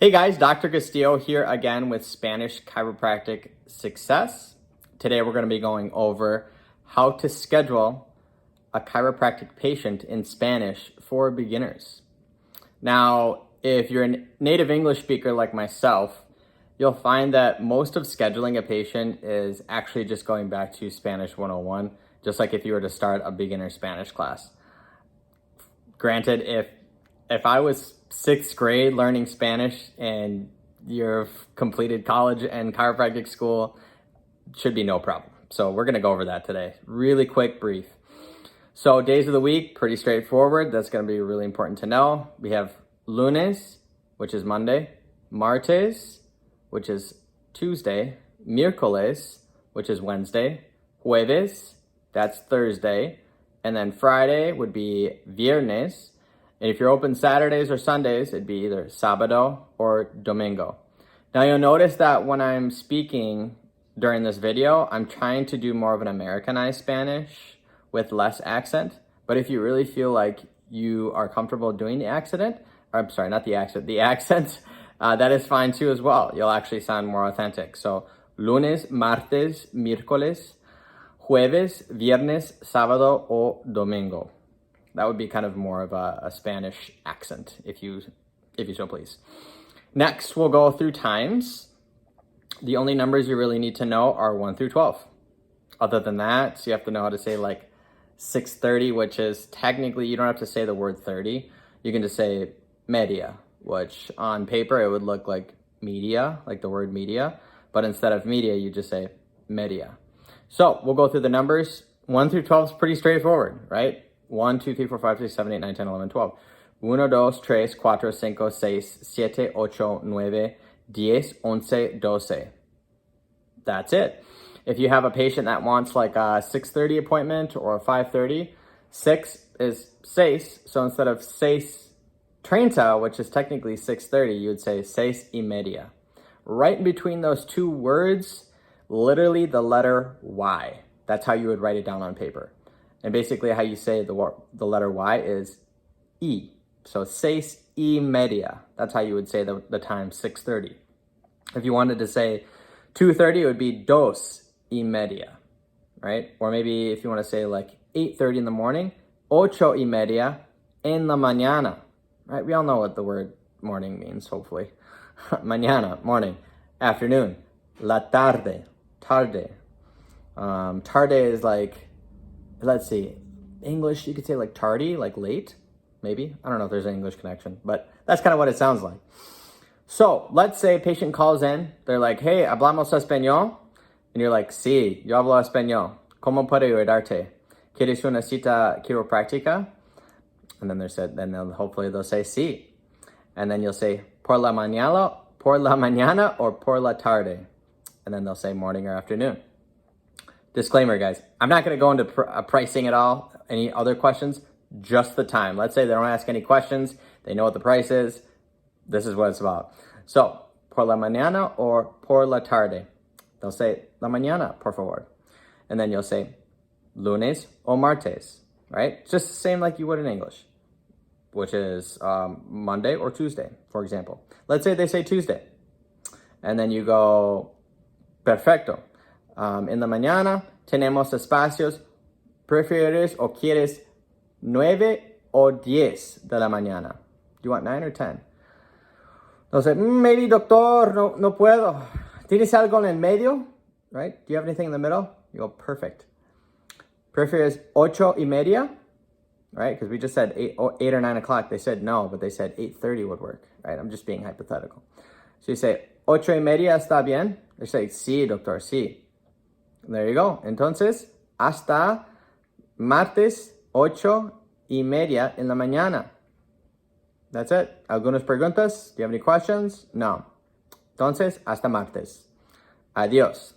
Hey guys, Dr. Castillo here again with Spanish Chiropractic Success. Today we're going to be going over how to schedule a chiropractic patient in Spanish for beginners. Now, if you're a native English speaker like myself, you'll find that most of scheduling a patient is actually just going back to Spanish 101, just like if you were to start a beginner Spanish class. Granted, if I was sixth grade learning Spanish and you've completed college and chiropractic school, should be no problem. So we're going to go over that today. Really quick, brief. So days of the week, pretty straightforward. That's going to be really important to know. We have lunes, which is Monday, martes, which is Tuesday, miércoles, which is Wednesday, jueves, that's Thursday, and then Friday would be viernes. And if you're open Saturdays or Sundays, it'd be either sábado or domingo. Now you'll notice that when I'm speaking during this video, I'm trying to do more of an Americanized Spanish with less accent. But if you really feel like you are comfortable doing the accent, that is fine too as well. You'll actually sound more authentic. So lunes, martes, miércoles, jueves, viernes, sábado, o domingo. That would be kind of more of a Spanish accent, if you so please. Next, we'll go through times. The only numbers you really need to know are 1 through 12. Other than that, so you have to know how to say like 6:30, which is technically, you don't have to say the word 30. You can just say media, which on paper it would look like media, like the word media. But instead of media, you just say media. So we'll go through the numbers. 1 through 12 is pretty straightforward, right? 1, 2, 3, 4, 5, 6, 7, 8, 9, 10, 11, 12. 1, 2, 3, 4, 5, 6, 7, 8, 9, 10, 11, 12. That's it. If you have a patient that wants like a 6:30 appointment or a 5:30, 6 is 6. So instead of 6:30, which is technically 6:30, you would say 6:30. Right in between those two words, literally the letter Y. That's how you would write it down on paper. And basically how you say the letter Y is E. So 6:30. That's how you would say the time 6:30. If you wanted to say 2:30, it would be 2:30, right? Or maybe if you want to say like 8:30 in the morning, 8:30 en la mañana, right? We all know what the word morning means, hopefully. Mañana, morning. Afternoon, la tarde, tarde. Tarde is like, let's see, English, you could say like tardy, like late, maybe. I don't know if there's an English connection, but that's kind of what it sounds like. So let's say a patient calls in. They're like, hey, hablamos español? And you're like, sí, yo hablo español. ¿Cómo puedo ayudarte? ¿Quieres una cita quiropráctica? And then hopefully they'll say sí. And then you'll say, por la mañana or por la tarde. And then they'll say morning or afternoon. Disclaimer, guys, I'm not going to go into pricing at all. Any other questions? Just the time. Let's say they don't ask any questions. They know what the price is. This is what it's about. So, por la mañana or por la tarde. They'll say, la mañana, por favor. And then you'll say, lunes o martes, right? Just the same like you would in English, which is Monday or Tuesday, for example. Let's say they say Tuesday. And then you go, perfecto. En la mañana tenemos espacios. ¿Prefieres o quieres 9 o 10 de la mañana? Do you want 9 or 10? They'll say, maybe doctor, no puedo. ¿Tienes algo en el medio? Right? Do you have anything in the middle? You go, perfect. ¿Prefieres 8:30? Right? Because we just said 8 or 9 o'clock. They said no, but they said 8:30 would work. Right? I'm just being hypothetical. So you say, 8:30 está bien? They say, sí, doctor, sí. There you go. Entonces, hasta martes 8:30 en la mañana. That's it. ¿Algunas preguntas? Do you have any questions? No. Entonces, hasta martes. Adiós.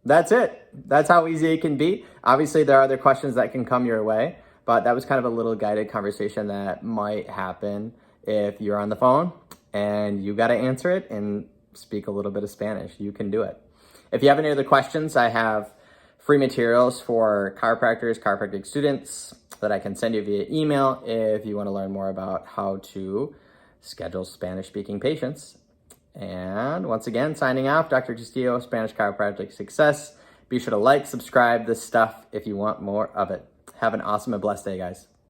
That's it. That's how easy it can be. Obviously, there are other questions that can come your way, but that was kind of a little guided conversation that might happen if you're on the phone and you got to answer it and speak a little bit of Spanish. You can do it. If you have any other questions, I have free materials for chiropractors, chiropractic students that I can send you via email if you want to learn more about how to schedule Spanish-speaking patients And once again, signing off, Dr. Castillo, Spanish Chiropractic Success. Be sure to like, subscribe this stuff if you want more of it. Have an awesome and blessed day, guys.